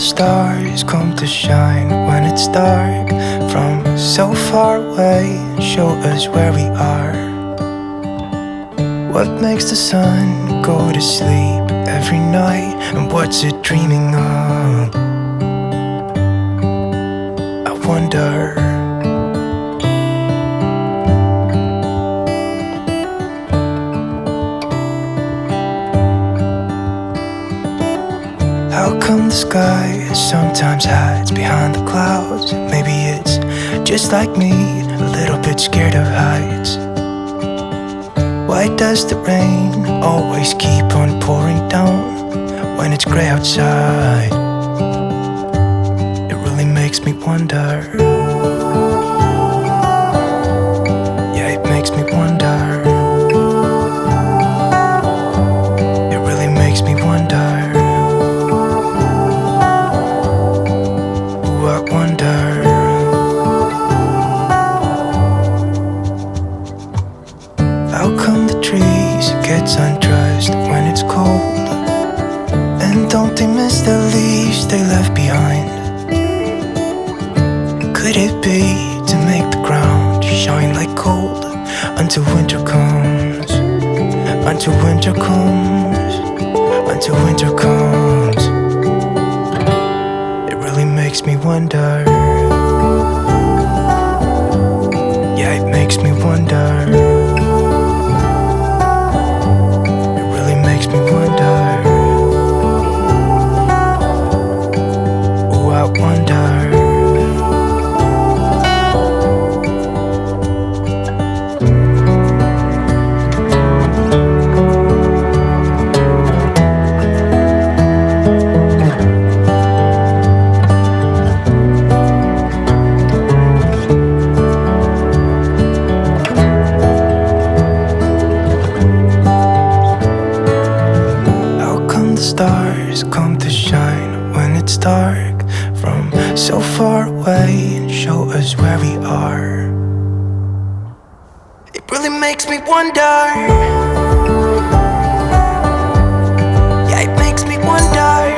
stars come to shine when it's dark from so far away and show us where we are. What makes the sun go to sleep every night, and what's it dreaming of? I wonder. How come the sky sometimes hides behind the clouds? Maybe it's just like me, a little bit scared of heights. Why does the rain always keep on pouring down when it's gray outside? It really makes me wonder. Yeah, it makes me wonder. It really makes me wonder. I wonder. How come the trees get undressed when it's cold? And don't they miss the leaves they left behind? Could it be to make the ground shine like gold until winter comes? Until winter comes. Until winter comes. Makes me wonder. Yeah, it makes me wonder. It really makes me wonder. Oh, I wonder. Stars come to shine when it's dark from so far away and show us where we are. It really makes me wonder. Yeah, it makes me wonder.